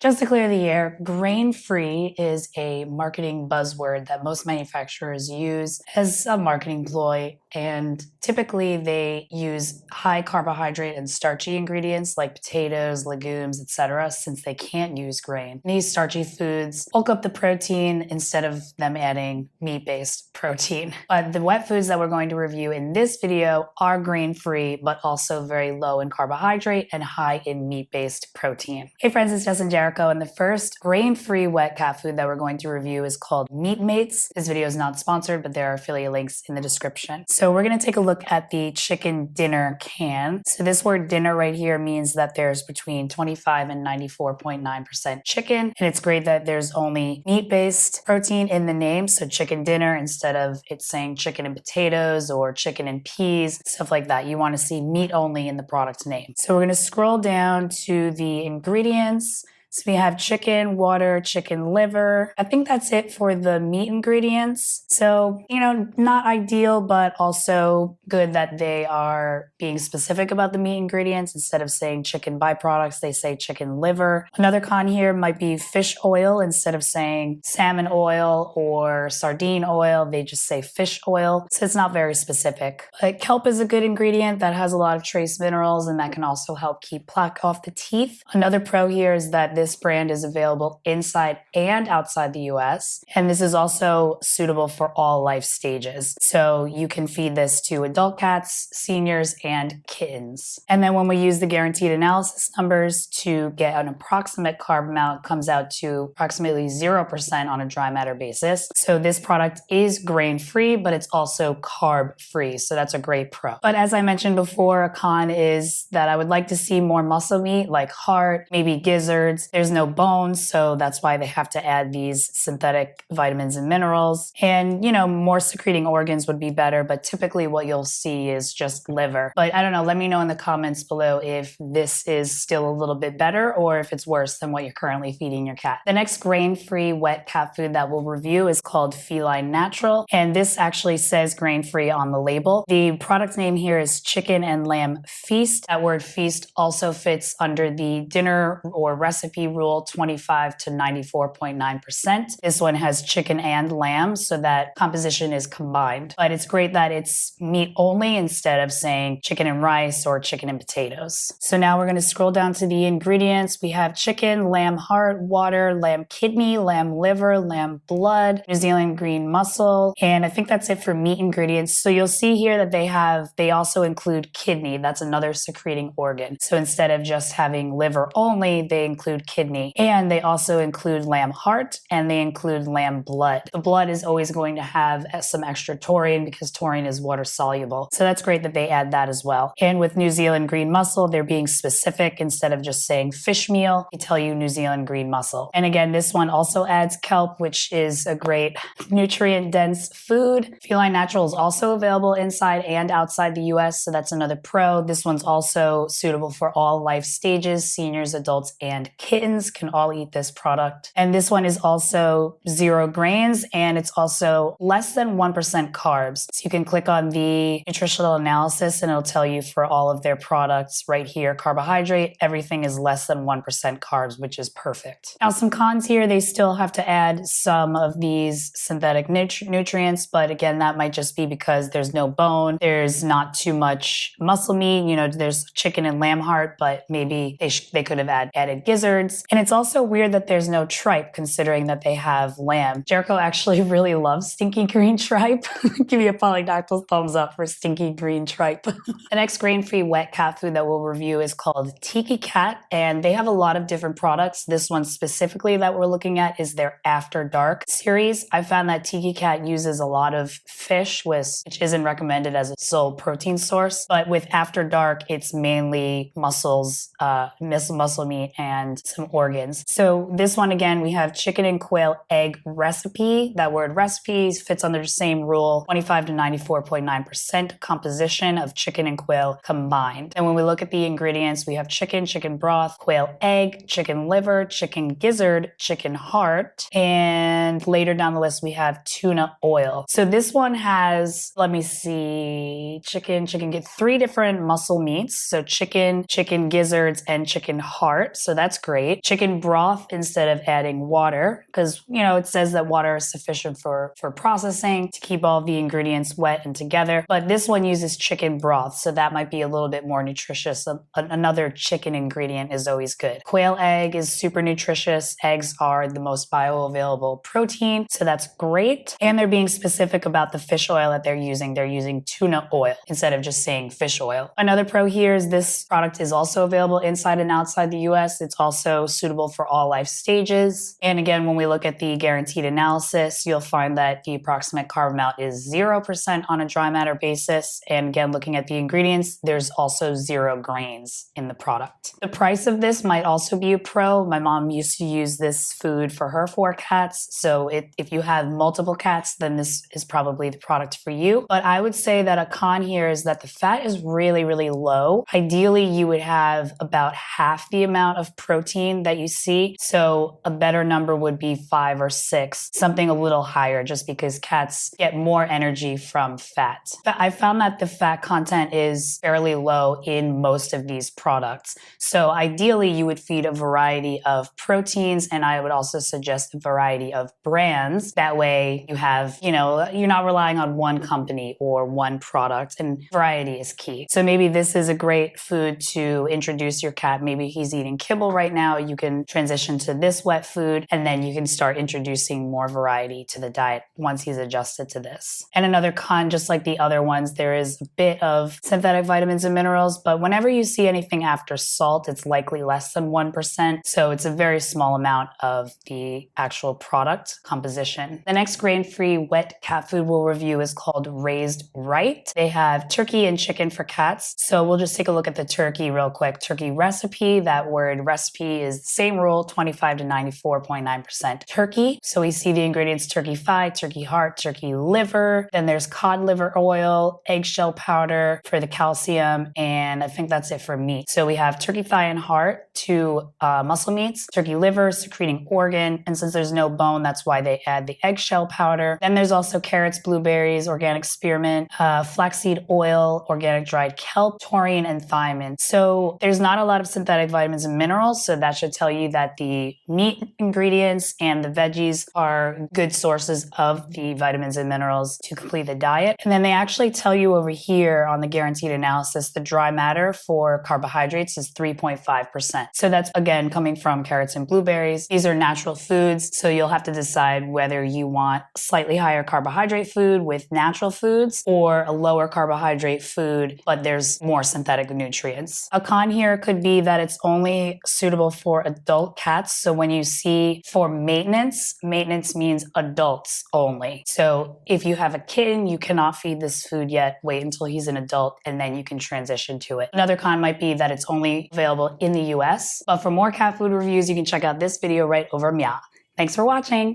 Just to clear the air, grain-free is a marketing buzzword that most manufacturers use as a marketing ploy, and typically they use high carbohydrate and starchy ingredients like potatoes, legumes, etc., since they can't use grain. These starchy foods bulk up the protein instead of them adding meat-based protein. But the wet foods that we're going to review in this video are grain-free, but also very low in carbohydrate and high in meat-based protein. Hey friends, it's Jess Jericho. And the first grain-free wet cat food that we're going to review is called 𝐤𝐄𝐄𝐅. This video is not sponsored, but there are affiliate links in the description. So we're going to take a look at the chicken dinner can. So this word dinner right here means that there's between 25 and 94.9% chicken. And it's great that there's only meat-based protein in the name. So chicken dinner instead of it saying chicken and potatoes or chicken and peas, stuff like that. You want to see meat only in the product name. So we're going to scroll down to the ingredients. So we have chicken, water, chicken liver. I think that's it for the meat ingredients. So, not ideal, but also good that they are being specific about the meat ingredients. Instead of saying chicken byproducts, they say chicken liver. Another con here might be fish oil. Instead of saying salmon oil or sardine oil, they just say fish oil. So it's not very specific. But kelp is a good ingredient that has a lot of trace minerals, and that can also help keep plaque off the teeth. Another pro here is that this brand is available inside and outside the US, and this is also suitable for all life stages. So you can feed this to adult cats, seniors, and kittens. And then when we use the guaranteed analysis numbers to get an approximate carb amount, it comes out to approximately 0% on a dry matter basis. So this product is grain-free, but it's also carb-free. So that's a great pro. But as I mentioned before, a con is that I would like to see more muscle meat like heart, maybe gizzards. There's no bones, so that's why they have to add these synthetic vitamins and minerals. And, more secreting organs would be better, but typically what you'll see is just liver. But I don't know, let me know in the comments below if this is still a little bit better or if it's worse than what you're currently feeding your cat. The next grain-free wet cat food that we'll review is called Feline Natural, and this actually says grain-free on the label. The product name here is Chicken and Lamb Feast. That word feast also fits under the dinner or recipe rule 25 to 94.9%. This one has chicken and lamb, so that composition is combined. But it's great that it's meat only instead of saying chicken and rice or chicken and potatoes. So now we're going to scroll down to the ingredients. We have chicken, lamb heart, water, lamb kidney, lamb liver, lamb blood, New Zealand green mussel, and I think that's it for meat ingredients. So you'll see here that they also include kidney. That's another secreting organ. So instead of just having liver only, they include kidney, and they also include lamb heart, and they include lamb blood. The blood is always going to have some extra taurine because taurine is water soluble. So that's great that they add that as well. And with New Zealand green mussel, they're being specific. Instead of just saying fish meal, they tell you New Zealand green mussel. And again, this one also adds kelp, which is a great nutrient dense food. Feline Natural is also available inside and outside the US, so that's another pro. This one's also suitable for all life stages, seniors, adults, and kittens can all eat this product. And this one is also 0 grains, and it's also less than 1% carbs. So you can click on the nutritional analysis and it'll tell you for all of their products right here, carbohydrate, everything is less than 1% carbs, which is perfect. Now some cons here, they still have to add some of these synthetic nutrients, but again, that might just be because there's no bone, there's not too much muscle meat, there's chicken and lamb heart, but maybe they could have added gizzards. And it's also weird that there's no tripe considering that they have lamb. Jericho actually really loves stinky green tripe. Give me a polydactyl thumbs up for stinky green tripe. The next grain-free wet cat food that we'll review is called Tiki Cat, and they have a lot of different products. This one specifically that we're looking at is their After Dark series. I found that Tiki Cat uses a lot of fish, which isn't recommended as a sole protein source, but with After Dark, it's mainly mussels, muscle meat, and some organs. So this one, again, we have chicken and quail egg recipe. That word recipe fits under the same rule, 25 to 94.9% composition of chicken and quail combined. And when we look at the ingredients, we have chicken, chicken broth, quail egg, chicken liver, chicken gizzard, chicken heart, and later down the list we have tuna oil. So this one has, let me see, get 3 different muscle meats. So chicken gizzards, and chicken heart. So that's great. great. Chicken broth instead of adding water, because, you know, it says that water is sufficient for processing to keep all the ingredients wet and together. But this one uses chicken broth, so that might be a little bit more nutritious. Another chicken ingredient is always good. Quail egg is super nutritious. Eggs are the most bioavailable protein, so that's great. And they're being specific about the fish oil that they're using. They're using tuna oil instead of just saying fish oil. Another pro here is this product is also available inside and outside the US. It's also suitable for all life stages. And again, when we look at the guaranteed analysis, you'll find that the approximate carb amount is 0% on a dry matter basis. And again, looking at the ingredients, there's also 0 grains in the product. The price of this might also be a pro. My mom used to use this food for her 4 cats. So if you have multiple cats, then this is probably the product for you. But I would say that a con here is that the fat is really, really low. Ideally, you would have about half the amount of protein that you see. So a better number would be 5 or 6, something a little higher, just because cats get more energy from fat. But I found that the fat content is fairly low in most of these products. So ideally, you would feed a variety of proteins, and I would also suggest a variety of brands. That way you have, you know, you're not relying on one company or one product, and variety is key. So maybe this is a great food to introduce your cat. Maybe he's eating kibble right now. You can transition to this wet food, and then you can start introducing more variety to the diet once he's adjusted to this. And another con, just like the other ones, there is a bit of synthetic vitamins and minerals, but whenever you see anything after salt, it's likely less than 1%. So it's a very small amount of the actual product composition. The next grain-free wet cat food we'll review is called Raised Right. They have turkey and chicken for cats. So we'll just take a look at the turkey real quick. Turkey recipe, that word recipe is the same rule, 25 to 94.9% turkey. So we see the ingredients: turkey thigh, turkey heart, turkey liver. Then there's cod liver oil, eggshell powder for the calcium, and I think that's it for meat. So we have turkey thigh and heart, 2 muscle meats, turkey liver, secreting organ, and since there's no bone, that's why they add the eggshell powder. Then there's also carrots, blueberries, organic spearmint, flaxseed oil, organic dried kelp, taurine, and thiamine. So there's not a lot of synthetic vitamins and minerals, so that should tell you that the meat ingredients and the veggies are good sources of the vitamins and minerals to complete the diet. And then they actually tell you over here on the guaranteed analysis, the dry matter for carbohydrates is 3.5%. So that's, again, coming from carrots and blueberries. These are natural foods, so you'll have to decide whether you want slightly higher carbohydrate food with natural foods or a lower carbohydrate food, but there's more synthetic nutrients. A con here could be that it's only suitable for adult cats. So when you see for maintenance means adults only. So if you have a kitten, you cannot feed this food yet. Wait until he's an adult and then you can transition to it. Another con might be that it's only available in the US. But for more cat food reviews, you can check out this video right over 𝐤𝐄𝐅. Thanks for watching.